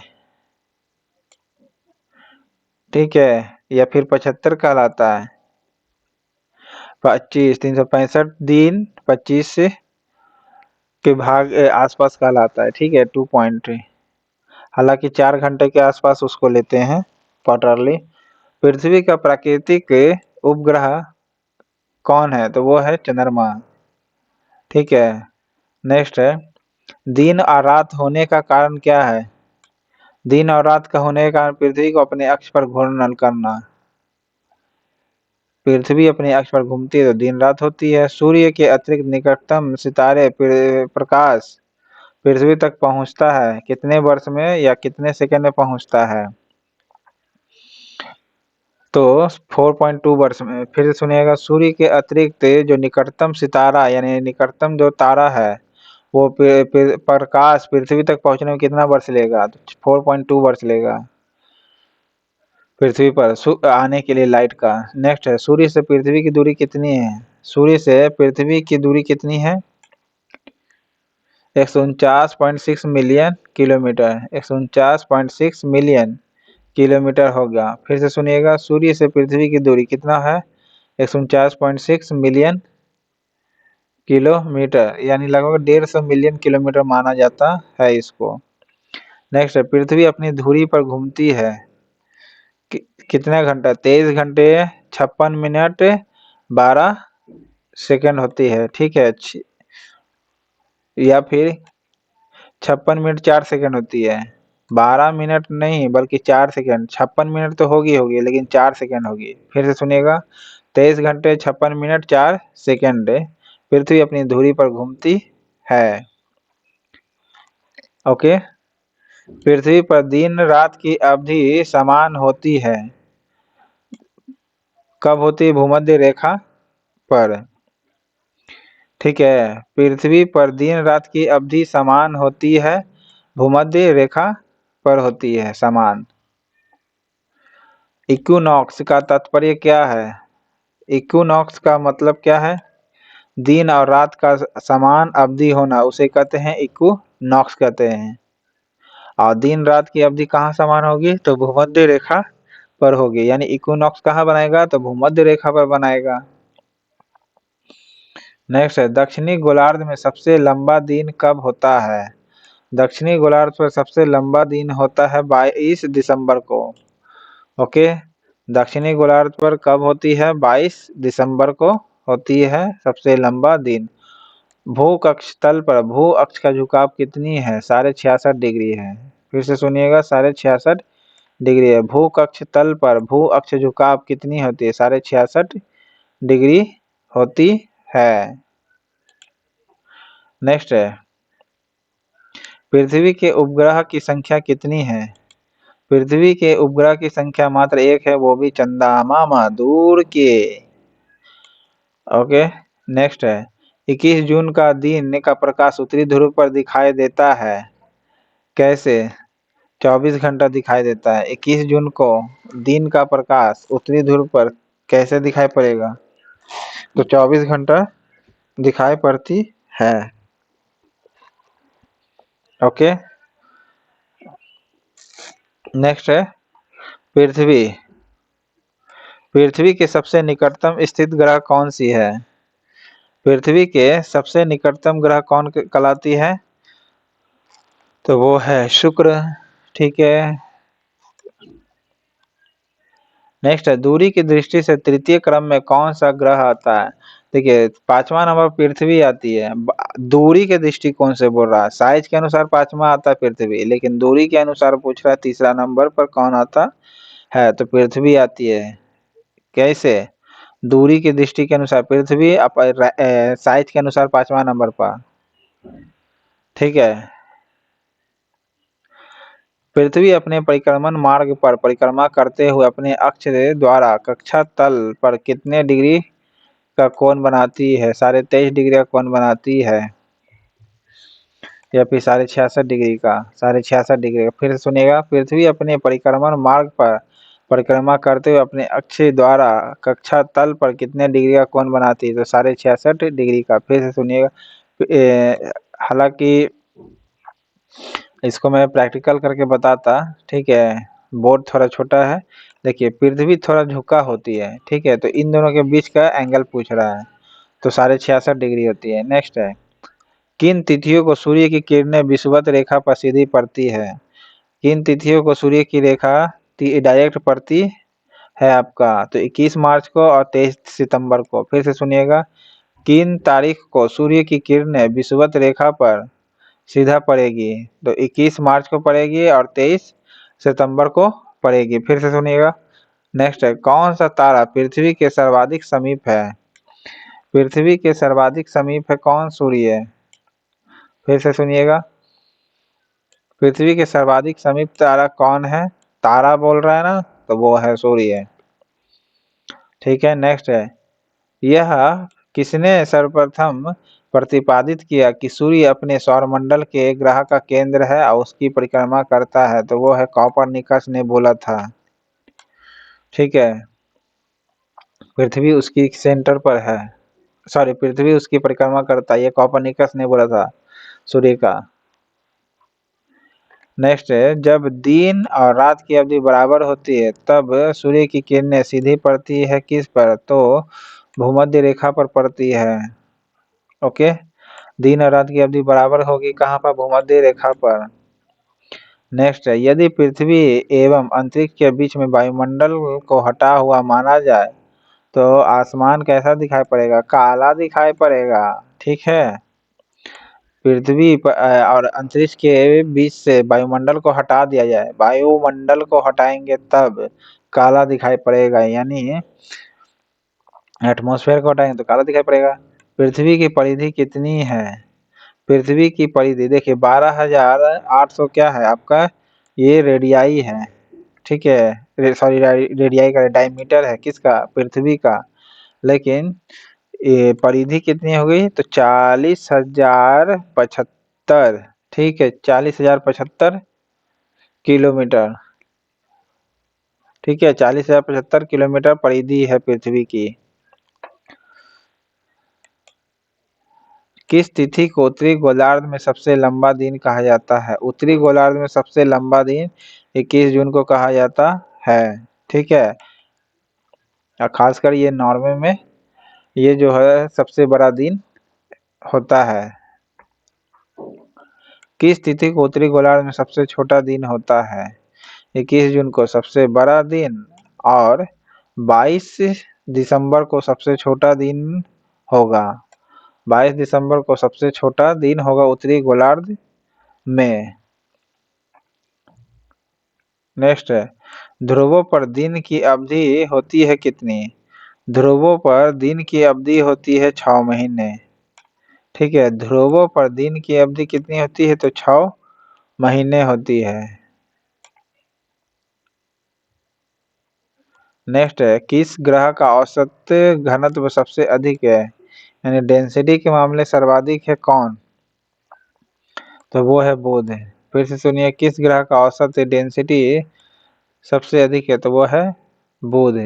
ठीक है, या फिर 75 कहलाता है? 25 365 दिन 25 से के भाग आसपास कहलाता है। ठीक है, 2 पॉइंट। हालांकि 4 घंटे के आसपास उसको लेते हैं क्वार्टरली। पृथ्वी का प्राकृतिक उपग्रह कौन है? तो वो है चंद्रमा। ठीक है, नेक्स्ट है, दिन और रात होने का कारण क्या है? दिन और रात का होने का कारण पृथ्वी को अपने अक्ष पर घूर्णन करना। पृथ्वी अपने अक्ष पर घूमती है तो दिन रात होती है। सूर्य के अतिरिक्त निकटतम सितारे प्रकाश पृथ्वी तक पहुंचता है कितने वर्ष में या कितने सेकंड में पहुंचता है? तो 4.2 वर्ष में। फिर से सुनिएगा, सूर्य के अतिरिक्त जो निकटतम सितारा यानी निकटतम जो तारा है वो प्रकाश पृथ्वी तक पहुंचने में कितना वर्ष लेगा? तो 4.2 वर्ष लेगा पृथ्वी पर आने के लिए लाइट का। नेक्स्ट है, सूर्य से पृथ्वी की दूरी कितनी है? सूर्य से पृथ्वी की दूरी कितनी है? 149.6 मिलियन किलोमीटर। 149.6 मिलियन किलोमीटर होगा। फिर से सुनिएगा, सूर्य से पृथ्वी की दूरी कितना है? 149.6 मिलियन किलोमीटर, यानी लगभग 150 मिलियन किलोमीटर माना जाता है इसको। नेक्स्ट है, पृथ्वी अपनी धुरी पर घूमती है कितना घंटा? 23 घंटे 56 मिनट 12 सेकंड होती है। ठीक है, या फिर 56 मिनट 4 सेकंड होती है। 12 मिनट नहीं बल्कि 4 सेकंड। 56 मिनट तो होगी लेकिन 4 सेकंड होगी। फिर से सुनिएगा, 23 घंटे 56 मिनट 4 सेकंड पृथ्वी अपनी धुरी पर घूमती है। ओके, पृथ्वी पर दिन रात की अवधि समान होती है कब होती है? भूमध्य रेखा पर। ठीक है, पृथ्वी पर दिन रात की अवधि समान होती है भूमध्य रेखा पर होती है समान। इक्विनॉक्स का तात्पर्य क्या है? इक्विनॉक्स का मतलब क्या है? दिन और रात का समान अवधि होना उसे कहते हैं इक्विनॉक्स कहते हैं। और दिन रात की अवधि कहाँ समान होगी, तो भूमध्य रेखा पर होगी, यानी इक्विनॉक्स कहाँ बनाएगा, तो भूमध्य रेखा पर बनाएगा। नेक्स्ट है, दक्षिणी गोलार्ध में सबसे लंबा दिन कब होता है। दक्षिणी गोलार्ध पर सबसे लंबा दिन होता है 22 दिसंबर को। ओके, दक्षिणी गोलार्ध पर कब होती है, 22 दिसंबर को होती है सबसे लंबा दिन। भू कक्ष तल पर भू अक्ष का झुकाव कितनी है, 66.5 डिग्री है। फिर से सुनिएगा, 66.5 डिग्री है। भू कक्ष तल पर भू अक्ष झुकाव कितनी होती है, 66.5 डिग्री होती है। नेक्स्ट है, पृथ्वी के उपग्रह की संख्या कितनी है। पृथ्वी के उपग्रह की संख्या मात्र एक है, वो भी चंदा मामा दूर के। ओके, नेक्स्ट है, 21 जून का दिन का प्रकाश उत्तरी ध्रुव पर दिखाई देता है, कैसे। 24 घंटा दिखाई देता है। 21 जून को दिन का प्रकाश उत्तरी ध्रुव पर कैसे दिखाई पड़ेगा, तो 24 घंटा दिखाई पड़ती है। ओके, नेक्स्ट है, पृथ्वी पृथ्वी के सबसे निकटतम स्थित ग्रह कौन सी है। पृथ्वी के सबसे निकटतम ग्रह कौन कहलाती है, तो वो है शुक्र। ठीक है, नेक्स्ट है, दूरी की दृष्टि से तृतीय क्रम में कौन सा ग्रह आता है। देखिए, 5वां नंबर पृथ्वी आती है। दूरी के दृष्टिकोण से बोल रहा है, साइज के अनुसार 5वां आता है पृथ्वी, लेकिन दूरी के अनुसार पूछ रहा है तीसरा नंबर पर कौन आता है, तो पृथ्वी आती है। कैसे, दूरी की दृष्टि के अनुसार पृथ्वी, साइज के अनुसार 5वां नंबर पर। ठीक है, पृथ्वी अपने परिक्रमण मार्ग पर परिक्रमा करते हुए अपने अक्ष द्वारा कक्षा तल पर कितने डिग्री का कोण बनाती है, 23.5 डिग्री का कोण बनाती है, या फिर 66.5 डिग्री का, 66.5 डिग्री का। फिर सुनिएगा, पृथ्वी अपने परिक्रमण मार्ग पर परिक्रमा करते हुए अपने अक्ष द्वारा कक्षा तल पर कितने डिग्री का कोण बनाती है, तो 66.5 डिग्री का। फिर से सुनिएगा, हालांकि इसको मैं प्रैक्टिकल करके बताता, ठीक है, बोर्ड थोड़ा छोटा है। देखिए, पृथ्वी थोड़ा झुका होती है, ठीक है, तो इन दोनों के बीच का एंगल पूछ रहा है, तो 66.5 डिग्री होती है। नेक्स्ट है, किन तिथियों को सूर्य की किरणें विषुवत रेखा पर सीधी पड़ती है। किन तिथियों को सूर्य की रेखा डायरेक्ट पड़ती है आपका, तो 21 मार्च को और 23 सितंबर को। फिर से सुनिएगा, किन तारीख को सूर्य की किरणें विषुवत रेखा पर सीधा पड़ेगी, तो 21 मार्च को पड़ेगी और 23 सितंबर को पड़ेगी। फिर से सुनिएगा, नेक्स्ट है, कौन सा तारा पृथ्वी के सर्वाधिक समीप है। पृथ्वी के सर्वाधिक समीप है कौन, सूर्य। फिर से सुनिएगा, पृथ्वी के सर्वाधिक समीप तारा कौन है, तारा बोल रहा है ना, तो वो है सूर्य। ठीक है, नेक्स्ट है, यह किसने सर्वप्रथम प्रतिपादित किया कि सूर्य अपने सौरमंडल के ग्रह का केंद्र है और उसकी परिक्रमा करता है, तो वो है कॉपरनिकस ने बोला था। ठीक है, पृथ्वी उसकी सेंटर पर है, सॉरी, पृथ्वी उसकी परिक्रमा करता है, ये कॉपरनिकस ने बोला था सूर्य का। नेक्स्ट है, जब दिन और रात की अवधि बराबर होती है तब सूर्य की किरणें सीधी पड़ती है किस पर, तो भूमध्य रेखा पर पड़ती है। ओके, दिन और रात की अवधि बराबर होगी कहाँ पर, भूमध्य रेखा पर। नेक्स्ट है, यदि पृथ्वी एवं अंतरिक्ष के बीच में वायुमंडल को हटा हुआ माना जाए तो आसमान कैसा दिखाई पड़ेगा, काला दिखाई पड़ेगा। ठीक है, पृथ्वी और अंतरिक्ष के बीच से वायुमंडल को हटा दिया जाए, वायुमंडल को हटाएंगे तब काला दिखाई पड़ेगा, यानी एटमॉस्फेयर को हटाएंगे तो काला दिखाई पड़ेगा। पृथ्वी की परिधि कितनी है, पृथ्वी की परिधि देखिए 12,800 क्या है आपका, ये रेडियाई है। ठीक है, सॉरी, रेडियाई का डायमीटर है किसका, पृथ्वी का। लेकिन ये परिधि कितनी हो गई, तो 40,075। ठीक है, 40,075 किलोमीटर। ठीक है, 40,075 किलोमीटर परिधि है पृथ्वी की। किस तिथि को उत्तरी गोलार्ध में सबसे लंबा दिन कहा जाता है? उत्तरी गोलार्ध में सबसे लंबा दिन 21 जून को कहा जाता है। ठीक है, और खासकर ये नॉर्वे में ये जो है सबसे बड़ा दिन होता है। किस तिथि को उत्तरी गोलार्ध में सबसे छोटा दिन होता है? 21 जून को सबसे बड़ा दिन और 22 दिसंबर को सबसे छोटा दिन होगा। 22 दिसंबर को सबसे छोटा दिन होगा उत्तरी गोलार्ध में। नेक्स्ट है, ध्रुवों पर दिन की अवधि होती है कितनी? ध्रुवों पर दिन की अवधि होती है 6 महीने। ठीक है, ध्रुवों पर दिन की अवधि कितनी होती है? तो 6 महीने होती है। नेक्स्ट है, किस ग्रह का औसत घनत्व सबसे अधिक है? यानी डेंसिटी के मामले सर्वाधिक है कौन? तो वो है बुध। फिर से सुनिए, किस ग्रह का औसत डेंसिटी सबसे अधिक है? तो वो है बुध।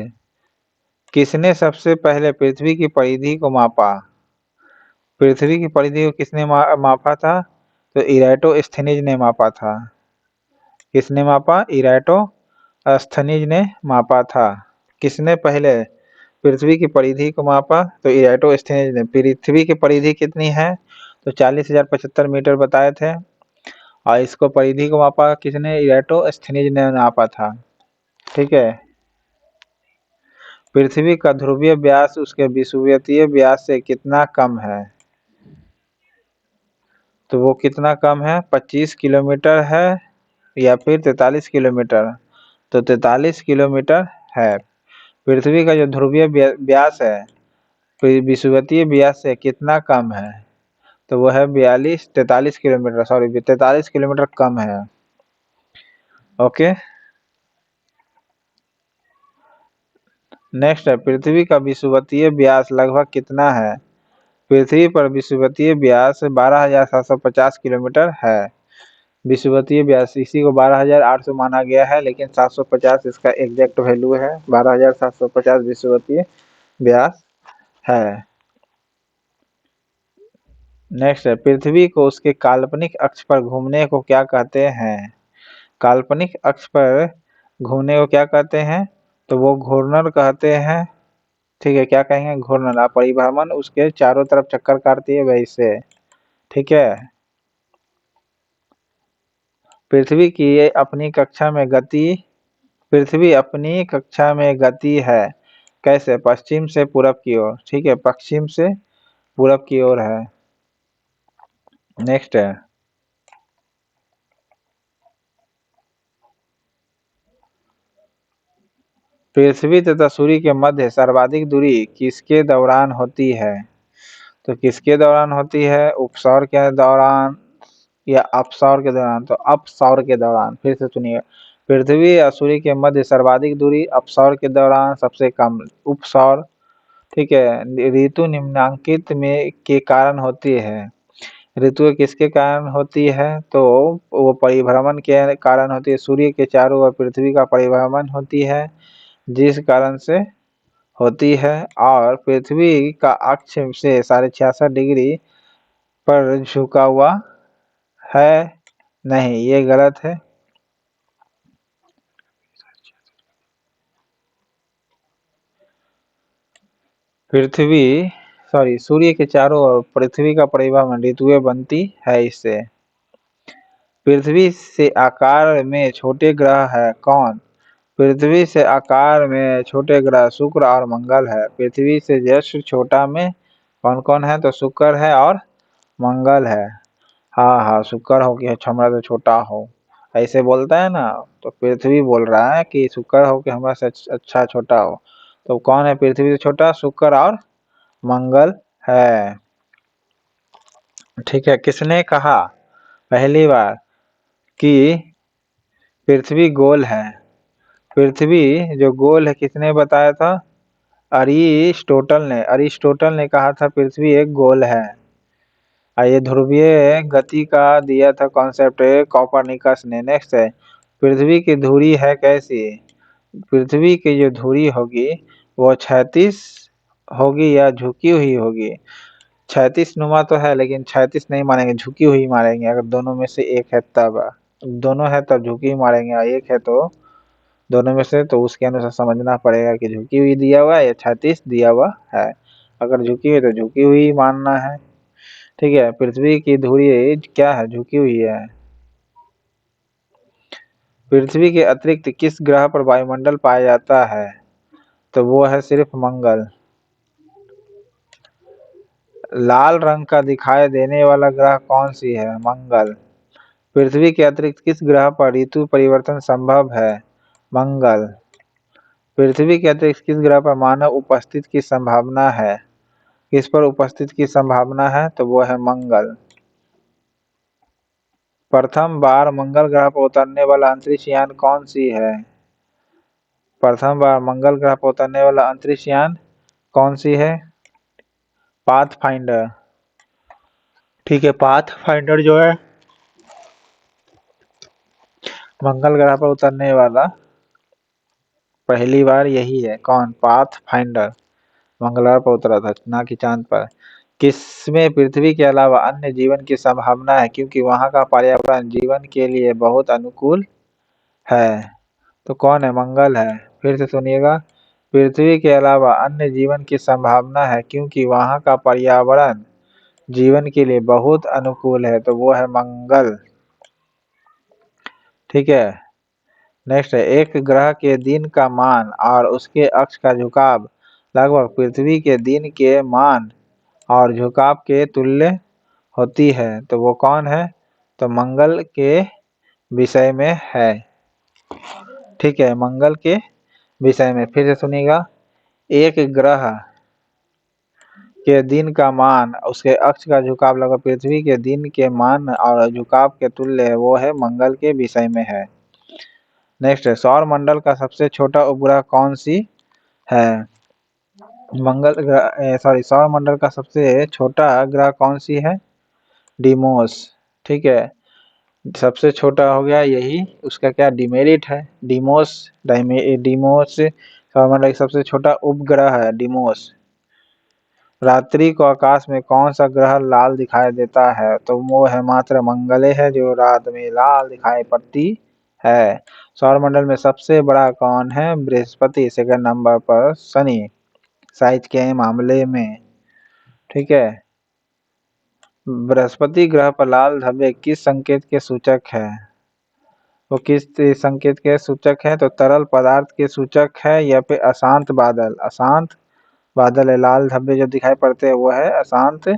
किसने सबसे पहले पृथ्वी की परिधि को मापा? पृथ्वी की परिधि को किसने मापा था? तो इराटोस्थेनीज ने मापा था। किसने मापा? इराटोस्थनीज ने मापा था। किसने पहले पृथ्वी की परिधि को मापा? तो इराटोस्थनीज ने। पृथ्वी की परिधि कितनी है? तो 40,075 मीटर बताए थे, और इसको परिधि को मापा किसने? इराटोस्थनीज ने मापा था। ठीक है, पृथ्वी का ध्रुवीय व्यास उसके विषुवतीय व्यास से कितना कम है? तो वो कितना कम है? 25 किलोमीटर है या फिर 43 किलोमीटर? तो 43 किलोमीटर है। पृथ्वी का जो ध्रुवीय व्यास है विषुवतीय व्यास से कितना कम है? तो वो है 43 किलोमीटर, सॉरी 43 किलोमीटर कम है। ओके, नेक्स्ट है, पृथ्वी का विषुवतीय व्यास लगभग कितना है? पृथ्वी पर विषुवतीय व्यास 12,750 किलोमीटर है। विषुवतीय व्यास, इसी को 12,800 माना गया है, लेकिन 750 इसका एग्जैक्ट वैल्यू है। 12,750 विषुवतीय व्यास है। नेक्स्ट है, पृथ्वी को उसके काल्पनिक अक्ष पर घूमने को क्या कहते हैं? काल्पनिक अक्ष पर घूमने को क्या कहते हैं? तो वो घूर्णन कहते हैं। ठीक है, क्या कहेंगे? घूर्णन। परिभ्रमण उसके चारों तरफ चक्कर काटती है वैसे। ठीक है, पृथ्वी की अपनी कक्षा में गति पृथ्वी अपनी कक्षा में गति है कैसे? पश्चिम से पूरब की ओर। ठीक है, पश्चिम से पूरब की ओर है। नेक्स्ट है, पृथ्वी तथा सूर्य के मध्य सर्वाधिक दूरी किसके दौरान होती है? तो किसके दौरान होती है? उपसौर के दौरान या अपसौर के दौरान? तो अपसौर के दौरान। फिर से सुनिए, पृथ्वी और सूर्य के मध्य सर्वाधिक दूरी अपसौर के दौरान, सबसे कम उपसौर। ठीक है, ऋतु निम्नांकित में के कारण होती है। ऋतु किसके कारण होती है? तो वो परिभ्रमण के कारण होती है। सूर्य के चारों ओर पृथ्वी का परिभ्रमण होती है, जिस कारण से होती है। और पृथ्वी का अक्ष से 66.5 डिग्री पर झुका हुआ है। नहीं, ये गलत है। पृथ्वी सूर्य के चारों ओर पृथ्वी का परिभ्रमण ऋतुएं बनती है इससे। पृथ्वी से आकार में छोटे ग्रह है कौन? पृथ्वी से आकार में छोटे ग्रह शुक्र और मंगल है। पृथ्वी से जस्ट छोटा में कौन कौन है? तो शुक्र है और मंगल है। हाँ हाँ, शुक्र हो कि हमारा तो छोटा हो, ऐसे बोलता है ना। तो पृथ्वी बोल रहा है कि शुक्र हो कि हमारा से अच्छा छोटा हो। तो कौन है पृथ्वी से छोटा? शुक्र और मंगल है। ठीक है, किसने कहा पहली बार कि पृथ्वी गोल है? पृथ्वी जो गोल है किसने बताया था? अरिस्टोटल ने कहा था पृथ्वी एक गोल है। ये ध्रुवीय गति का दिया था कॉन्सेप्ट कोपरनिकस ने। नेक्स्ट है, पृथ्वी की धुरी है कैसी? पृथ्वी की जो धुरी होगी वो क्षैतिज होगी या झुकी हुई होगी? क्षैतिज नुमा तो है, लेकिन क्षैतिज नहीं मानेंगे, झुकी हुई मारेंगे। अगर दोनों में से एक है तब, दोनों है तब झुकी हुई मारेंगे, और एक है तो दोनों में से, तो उसके अनुसार समझना पड़ेगा कि झुकी हुई दिया हुआ है या क्षैतिज दिया हुआ है। अगर झुकी हुई तो झुकी हुई मानना है। ठीक है, पृथ्वी की धुरी क्या है, झुकी हुई है। पृथ्वी के अतिरिक्त किस ग्रह पर वायुमंडल पाया जाता है, तो वो है सिर्फ मंगल। लाल रंग का दिखाई देने वाला ग्रह कौन सी है, मंगल। पृथ्वी के अतिरिक्त किस ग्रह पर ऋतु परिवर्तन संभव है, मंगल। पृथ्वी के अतिरिक्त किस ग्रह पर मानव उपस्थिति की संभावना है, किस पर उपस्थिति की संभावना है, तो वो है मंगल। प्रथम बार मंगल ग्रह पर उतरने वाला अंतरिक्ष यान कौन सी है, प्रथम बार मंगल ग्रह पर उतरने वाला अंतरिक्ष यान कौन सी है, पाथफाइंडर। ठीक है, पाथफाइंडर जो है मंगल ग्रह पर उतरने वाला पहली बार यही है। कौन, पाथफाइंडर मंगल ग्रह पर उतरा था, ना कि चांद पर। किसमें पृथ्वी के अलावा अन्य जीवन की संभावना है, क्योंकि वहां का पर्यावरण जीवन के लिए बहुत अनुकूल है, तो कौन है, मंगल है। फिर से सुनिएगा, पृथ्वी के अलावा अन्य जीवन की संभावना है क्योंकि वहां का पर्यावरण जीवन के लिए बहुत अनुकूल है, तो वो है मंगल। ठीक है, नेक्स्ट है, एक ग्रह के दिन का मान और उसके अक्ष का झुकाव लगभग पृथ्वी के दिन के मान और झुकाव के तुल्य होती है, तो वो कौन है, तो मंगल के विषय में है। ठीक है, मंगल के विषय में। फिर से सुनिएगा, एक ग्रह के दिन का मान उसके अक्ष का झुकाव लगभग पृथ्वी के दिन के मान और झुकाव के तुल्य है, वो है मंगल के विषय में है। नेक्स्ट है, सौर मंडल का सबसे छोटा उपग्रह कौन सी है, मंगल ग्रह सॉरी सौर मंडल का सबसे छोटा ग्रह कौन सी है, डिमोस। ठीक है, सबसे छोटा हो गया यही, उसका क्या डिमेरिट है, डिमोस। डिमोस सौर मंडल का सबसे छोटा उपग्रह है, डिमोस। रात्रि को आकाश में कौन सा ग्रह लाल दिखाई देता है, तो वो है मात्र मंगल है जो रात में लाल दिखाई पड़ती है। सौरमंडल में सबसे बड़ा कौन है, बृहस्पति, सेकंड नंबर पर शनि, साइज के मामले में। ठीक है, बृहस्पति ग्रह पर लाल धब्बे किस संकेत के सूचक है, वो किस संकेत के सूचक है, तो तरल पदार्थ के सूचक है या फिर अशांत बादल, अशांत बादल है। लाल धब्बे जो दिखाई पड़ते हैं वो है अशांत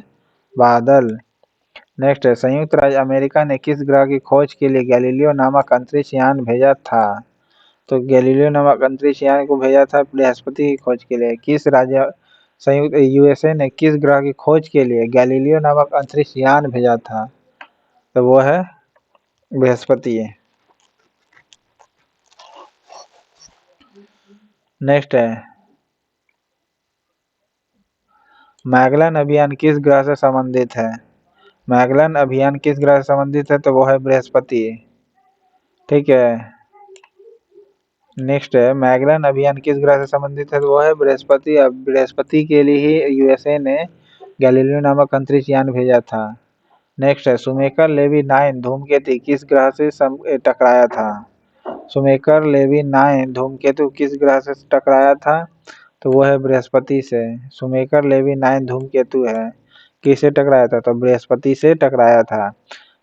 बादल। नेक्स्ट है, संयुक्त राज्य अमेरिका ने किस ग्रह की खोज के लिए गैलीलियो नामक अंतरिक्ष यान भेजा था, तो गैलीलियो नामक अंतरिक्ष यान को भेजा था बृहस्पति की खोज के लिए। किस राज्य संयुक्त यूएसए ने किस ग्रह की खोज के लिए गैलीलियो नामक अंतरिक्ष यान भेजा था, तो वो है बृहस्पति। नेक्स्ट है, मैगलन अभियान किस ग्रह से संबंधित है, मैगलन अभियान किस ग्रह से संबंधित है, तो वो है बृहस्पति। ठीक है, नेक्स्ट है, मैगलन अभियान किस ग्रह से संबंधित है, तो वो है बृहस्पति। अब बृहस्पति के लिए ही यूएसए ने गैलीलियो नामक अंतरिक्ष यान भेजा था। नेक्स्ट है, सुमेकर लेवी 9 धूमकेतु किस ग्रह से टकराया था, सुमेकर लेवी 9 धूमकेतु किस ग्रह से टकराया था, तो वो है बृहस्पति से। सुमेकर लेवी 9 धूमकेतु है, किससे टकराया था, तो बृहस्पति से टकराया था।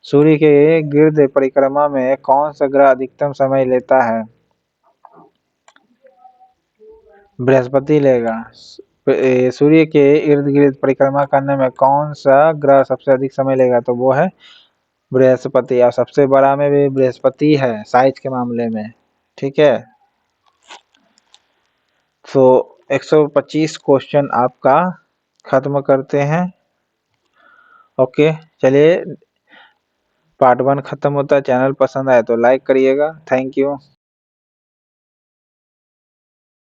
सूर्य के गिर्द परिक्रमा में कौन सा ग्रह अधिकतम समय लेता है, बृहस्पति लेगा। सूर्य के इर्द गिर्द परिक्रमा करने में कौन सा ग्रह सबसे अधिक समय लेगा, तो वो है बृहस्पति, और सबसे बड़ा में भी बृहस्पति है साइज के मामले में। ठीक है, तो 125 क्वेश्चन आपका खत्म करते हैं। ओके, चलिए, पार्ट 1 खत्म होता है। चैनल पसंद आए तो लाइक करिएगा। Thank you.